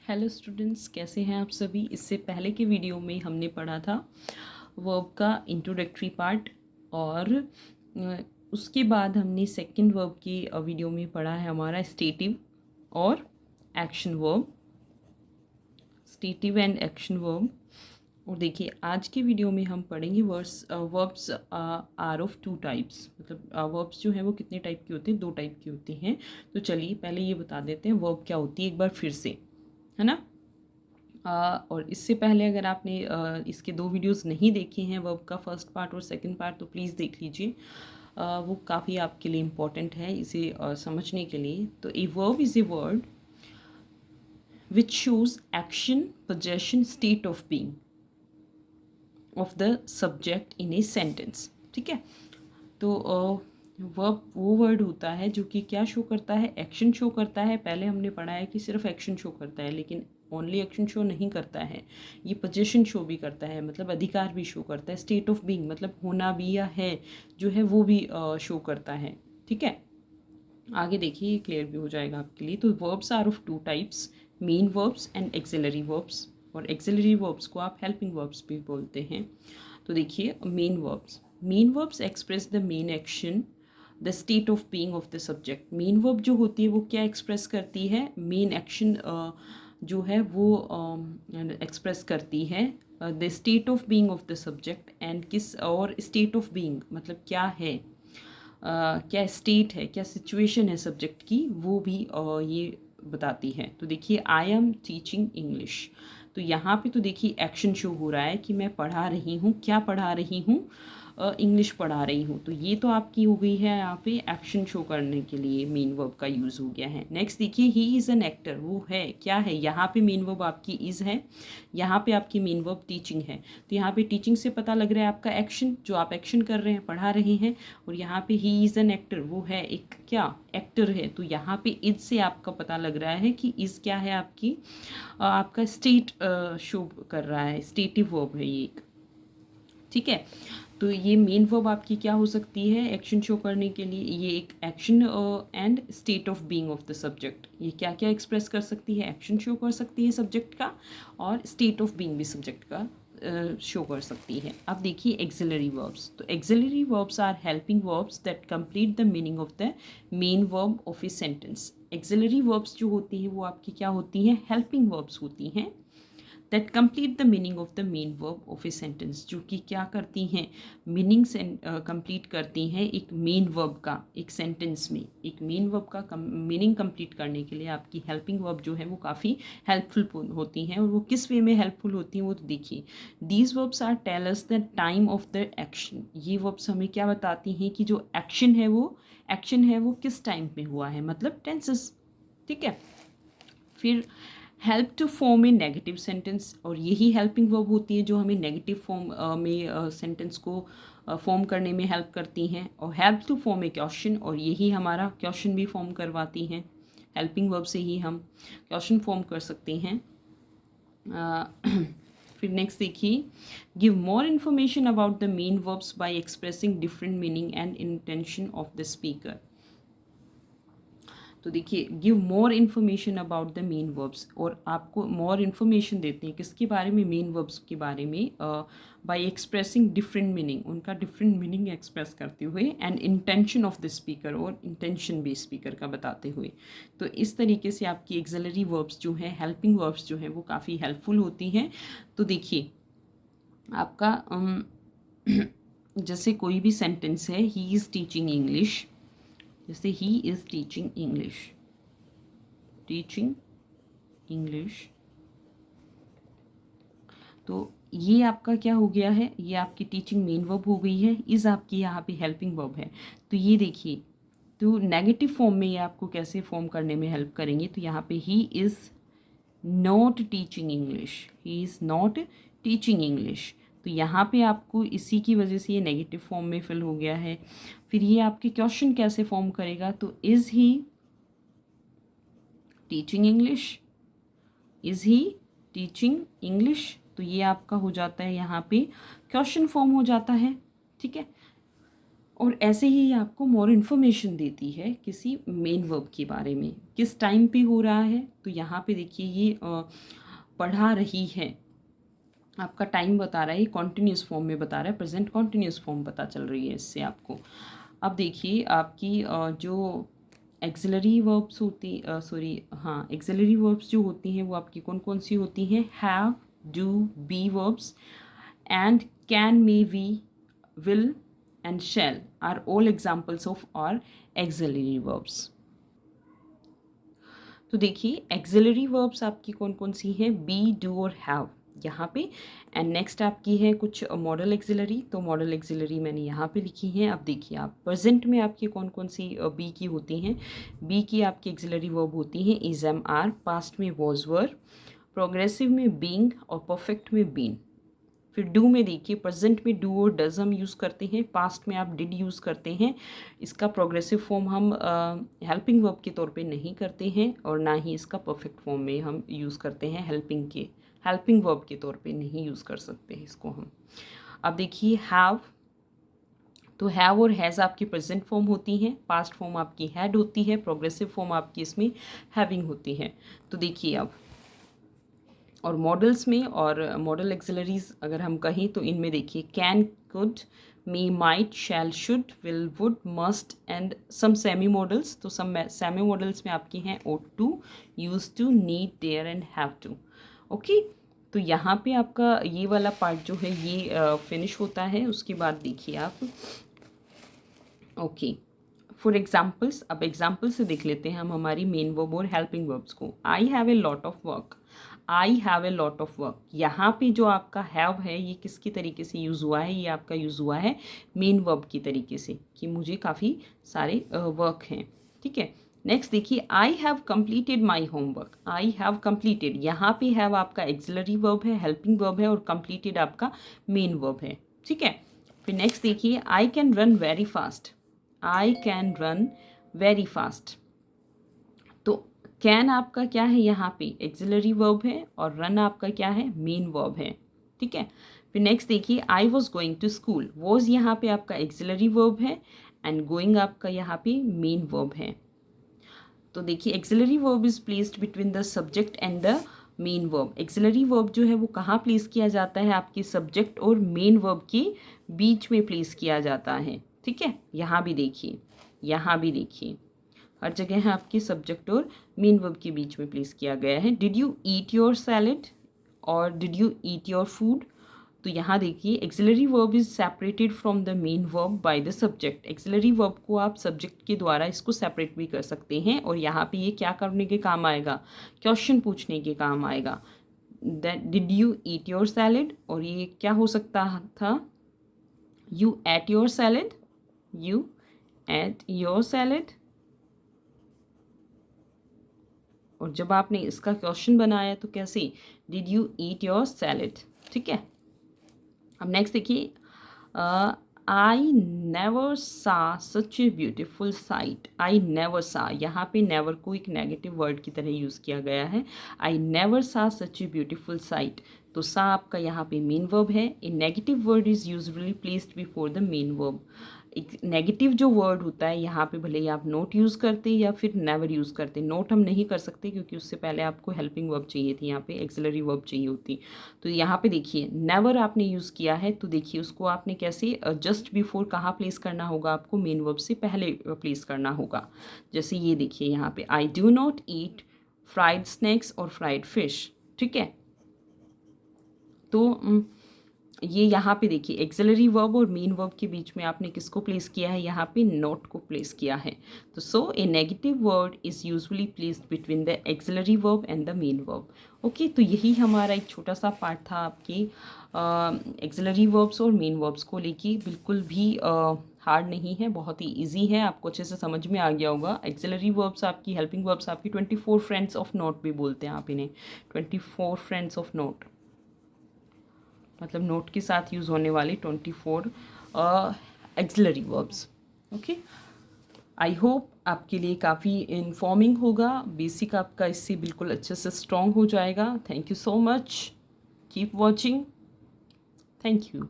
Hello students, कैसे हैं आप सभी। इससे पहले के वीडियो में हमने पढ़ा था वर्ब का इंट्रोडक्टरी पार्ट और उसके बाद हमने सेकंड वर्ब की वीडियो में पढ़ा है हमारा स्टेटिव और action verb, stative and action verb. और देखिए आज के वीडियो में हम पढ़ेंगे verbs are of two types, मतलब वर्ब्स जो हैं वो कितने टाइप के होते हैं, दो टाइप के होते हैं। तो चलिए पहले ये बता देते हैं वर्ब क्या होती है एक बार फिर से, है ना। और इससे पहले अगर आपने इसके दो वीडियोस नहीं देखे हैं, वर्ब का फर्स्ट पार्ट और सेकंड पार्ट, तो प्लीज़ देख लीजिए। वो काफ़ी आपके लिए इम्पॉर्टेंट है इसे समझने के लिए। तो a verb is a word which shows action, possession, state of being of the subject in a sentence. ठीक है, तो वर्ब वो वर्ड होता है जो कि क्या शो करता है, एक्शन शो करता है। पहले हमने पढ़ा है कि सिर्फ एक्शन शो करता है, लेकिन ओनली एक्शन शो नहीं करता है, ये पोजीशन शो भी करता है, मतलब अधिकार भी शो करता है। स्टेट ऑफ बीइंग मतलब होना भी या है जो है वो भी शो करता है। ठीक है, आगे देखिए ये क्लियर भी हो जाएगा आपके लिए। तो verbs are of two types, main verbs and auxiliary verbs. और एक्सिलरी वर्ब्स को आप हेल्पिंग वर्ब्स भी बोलते हैं। तो देखिए main verbs express the main action, the state of being of the subject. Main verb जो होती है वो क्या एक्सप्रेस करती है, मेन एक्शन जो है वो एक्सप्रेस करती है the state of being of the subject. And किस और स्टेट ऑफ बीइंग मतलब क्या है, क्या स्टेट है, क्या सिचुएशन है सब्जेक्ट की, वो भी ये बताती है। तो देखिए आई एम टीचिंग इंग्लिश, तो यहाँ पे तो देखिए एक्शन शो हो रहा है कि मैं पढ़ा रही हूँ, क्या पढ़ा रही हूँ, इंग्लिश पढ़ा रही हूँ। तो ये तो आपकी हो गई है यहाँ पे एक्शन शो करने के लिए मेन वर्ब का यूज़ हो गया है। नेक्स्ट देखिए ही इज़ एन एक्टर, वो है क्या है, यहाँ पे मेन वर्ब आपकी इज़ है, यहाँ पे आपकी मेन वर्ब टीचिंग है। तो यहाँ पे टीचिंग से पता लग रहा है आपका एक्शन, जो आप एक्शन कर रहे हैं, पढ़ा रहे हैं। और यहाँ पे ही इज़ एन एक्टर, वो है एक क्या एक्टर है। तो यहाँ पे इज से आपका पता लग रहा है कि इज़ क्या है आपकी, आपका स्टेट शो कर रहा है, स्टेटिव वर्ब है ये एक। ठीक है, तो ये मेन वर्ब आपकी क्या हो सकती है एक्शन शो करने के लिए, ये एक action and state of being of the subject. ये क्या क्या एक्सप्रेस कर सकती है, एक्शन शो कर सकती है सब्जेक्ट का, और स्टेट ऑफ बीइंग भी सब्जेक्ट का शो कर सकती है। अब देखिए एक्सिलरी वर्ब्स, तो auxiliary verbs are helping verbs that complete the meaning of the main verb of a sentence. Auxiliary verbs जो होती हैं वो आपकी क्या होती हैं, हेल्पिंग वर्ब्स होती हैं that complete the meaning of the main verb of a sentence, जो कि क्या करती हैं, मीनिंग से कंप्लीट करती हैं एक मेन वर्ब का एक सेंटेंस में। एक मेन वर्ब का मीनिंग कंप्लीट करने के लिए आपकी हेल्पिंग वर्ब जो है वो काफ़ी हेल्पफुल होती हैं। और वो किस वे में हेल्पफुल होती हैं वो तो देखिए, these verbs are tell us the time of the action. ये वर्ब्स हमें क्या बताती हैं कि जो एक्शन है वो किस टाइम पे हुआ है, मतलब टेंसेस। ठीक है, फिर help to form a negative sentence, और यही हेल्पिंग वर्ब होती है जो हमें नेगेटिव फॉर्म में सेंटेंस को फॉर्म करने में हेल्प करती हैं। और help to form a question, और यही हमारा क्वेश्चन भी फॉर्म करवाती हैं। हेल्पिंग वर्ब से ही हम क्वेश्चन फॉर्म कर सकते हैं। फिर नेक्स्ट देखिए, give more information about the main verbs bye expressing different meaning and intention of the speaker. तो देखिए give more information about the main verbs, और आपको मोर इन्फॉर्मेशन देते हैं किसके बारे में, मेन वर्ब्स के बारे में, बाय एक्सप्रेसिंग डिफरेंट मीनिंग, उनका डिफरेंट मीनिंग एक्सप्रेस करते हुए, and intention of the speaker, और इंटेंशन भी स्पीकर का बताते हुए। तो इस तरीके से आपकी एक्सिलरी वर्ब्स जो हैं, हेल्पिंग वर्ब्स जो हैं, वो काफ़ी हेल्पफुल होती हैं। तो देखिए आपका जैसे कोई भी सेंटेंस है, ही इज़ टीचिंग इंग्लिश, जैसे ही इज़ टीचिंग इंग्लिश, तो ये आपका क्या हो गया है, ये आपकी टीचिंग मेन वर्ब हो गई है, इज़ आपकी यहाँ पे हेल्पिंग वर्ब है। तो ये देखिए, तो नेगेटिव फॉर्म में ये आपको कैसे फॉर्म करने में हेल्प करेंगे, तो यहाँ पे he is not teaching English, he is not teaching English. तो यहाँ पे आपको इसी की वजह से ये नेगेटिव फॉर्म में फिल हो गया है। फिर ये आपके क्वेश्चन कैसे फॉर्म करेगा, तो is he teaching English, is he teaching English. तो ये आपका हो जाता है यहाँ पे क्वेश्चन फॉर्म हो जाता है। ठीक है, और ऐसे ही ये आपको मोर इन्फॉर्मेशन देती है किसी मेन वर्ब के बारे में, किस टाइम पे हो रहा है। तो यहाँ पे देखिए ये पढ़ा रही है, आपका टाइम बता रहा है, ये कॉन्टिन्यूस फॉर्म में बता रहा है, प्रेजेंट कॉन्टिन्यूस फॉर्म पता चल रही है इससे आपको। अब देखिए आपकी जो एक्सिलरी वर्ब्स होती एक्सिलरी वर्ब्स जो होती हैं वो आपकी कौन कौन सी होती हैं? Have, do, be verbs and can, may, we, will and shall are all examples of our auxiliary verbs. तो देखिए एक्सिलरी वर्ब्स आपकी कौन कौन सी हैं? बी, डू और हैव यहाँ पे। एंड नेक्स्ट आपकी है कुछ मॉडल एक्सिलरी, तो मॉडल एक्सिलरी मैंने यहाँ पे लिखी हैं। अब देखिए आप प्रेजेंट में आपकी कौन कौन सी बी की होती हैं? बी की आपकी एक्सिलरी वर्ब होती हैं इज, एम, आर, पास्ट में वॉज, वर, प्रोग्रेसिव में बीइंग और परफेक्ट में बीन। फिर डू में देखिए प्रेजेंट में डू और डज हम यूज़ करते हैं, पास्ट में आप डिड यूज़ करते हैं। इसका प्रोग्रेसिव फॉर्म हम हेल्पिंग वर्ब के तौर पे नहीं करते हैं और ना ही इसका परफेक्ट फॉर्म में हम यूज़ करते हैं, हेल्पिंग वर्ब के तौर पे नहीं यूज़ कर सकते हैं इसको हम। अब देखिए हैव, तो हैव और हैज़ आपकी प्रेजेंट फॉर्म होती हैं, पास्ट फॉर्म आपकी हैड होती है, प्रोग्रेसिव फॉर्म आपकी इसमें हैविंग होती है। तो देखिए अब और मॉडल्स में और मॉडल एक्सिलरीज अगर हम कहें तो इनमें देखिए can, could, may, might, shall, should, will, would, must and some semi modals. तो सम सेमी मॉडल्स में आपकी हैं ought to, use to, need, dare and have to. Okay, तो यहाँ पे आपका ये वाला पार्ट जो है ये फिनिश होता है। उसके बाद देखिए आप ओके फॉर एग्जाम्पल्स, अब एग्जाम्पल से देख लेते हैं हम हमारी मेन वर्ब और हेल्पिंग वर्ब्स को। I have a lot of work, I have a lot of work. यहाँ पे जो आपका हैव है ये किसकी तरीके से यूज़ हुआ है? ये आपका यूज़ हुआ है मेन वर्ब की तरीके से कि मुझे काफ़ी सारे वर्क हैं। ठीक है, नेक्स्ट देखिए I have completed my homework, I have completed, यहाँ पे हैव आपका एक्सिलरी वर्ब है, हेल्पिंग वर्ब है और कंप्लीटेड आपका मेन वर्ब है। ठीक है, फिर नेक्स्ट देखिए I can run very fast, I can run very fast. तो कैन आपका क्या है? यहाँ पे एक्सिलरी वर्ब है और रन आपका क्या है? मेन वर्ब है। ठीक है, फिर नेक्स्ट देखिए I was going to school, was यहाँ पे आपका एक्सिलरी वर्ब है एंड गोइंग आपका यहाँ पे मेन वर्ब है। तो देखिए auxiliary verb is placed between the subject and the main verb. Auxiliary verb जो है वो कहाँ प्लेस किया जाता है? आपके सब्जेक्ट और मेन वर्ब के बीच में प्लेस किया जाता है। ठीक है, यहाँ भी देखिए, यहाँ भी देखिए, हर जगह है आपके सब्जेक्ट और मेन वर्ब के बीच में प्लेस किया गया है। Did you eat your salad और did you eat your food. तो यहाँ देखिए auxiliary verb is separated from the main verb by the subject. Auxiliary verb को आप सब्जेक्ट के द्वारा इसको सेपरेट भी कर सकते हैं और यहाँ पे ये क्या करने के काम आएगा? क्वेश्चन पूछने के काम आएगा। That did you eat your salad, और ये क्या हो सकता था? You ate your salad, you ate your salad. और जब आपने इसका क्वेश्चन बनाया तो कैसे? Did you eat your salad. ठीक है, अब नेक्स्ट देखिए I never saw such a beautiful sight. I never saw, यहाँ पे नेवर को एक नेगेटिव वर्ड की तरह यूज़ किया गया है। आई never saw such a beautiful site, तो सा आपका यहाँ पे मेन वर्ब है। A negative word is usually placed before the main verb. एक नेगेटिव जो वर्ड होता है यहाँ पे भले ही आप नोट यूज़ करते या फिर नेवर यूज़ करते, नोट हम नहीं कर सकते क्योंकि उससे पहले आपको हेल्पिंग वर्ब चाहिए थी, यहाँ पे एक्सिलरी वर्ब चाहिए होती। तो यहाँ पे देखिए नेवर आपने यूज़ किया है, तो देखिए उसको आपने कैसे जस्ट बिफोर कहाँ प्लेस करना होगा? आपको मेन वर्ब से पहले प्लेस करना होगा। जैसे ये देखिए यहाँ पे I do not eat fried snacks और फ्राइड फिश। ठीक है, तो ये यहाँ पे देखिए एक्सिलरी वर्ब और मेन वर्ब के बीच में आपने किसको प्लेस किया है? यहाँ पे नॉट को प्लेस किया है। तो so a negative word is usually placed between the auxiliary verb and the main verb. Okay, तो यही हमारा एक छोटा सा पार्ट था आपके एक्सिलरी वर्ब्स और मेन वर्ब्स को लेके। बिल्कुल भी हार्ड नहीं है, बहुत ही ईजी है, आपको अच्छे से समझ में आ गया होगा। एक्सिलरी वर्ब्स आपकी, हेल्पिंग वर्ब्स आपकी 24 फ्रेंड्स ऑफ नोट भी बोलते हैं आप इन्हें, 24 फ्रेंड्स ऑफ नोट, मतलब नोट के साथ यूज़ होने वाली 24 axillary verbs. Okay, I hope आपके लिए काफ़ी इन्फॉर्मिंग होगा, बेसिक आपका इससे बिल्कुल अच्छे से स्ट्रॉन्ग हो जाएगा। Thank you so much, keep watching, thank you.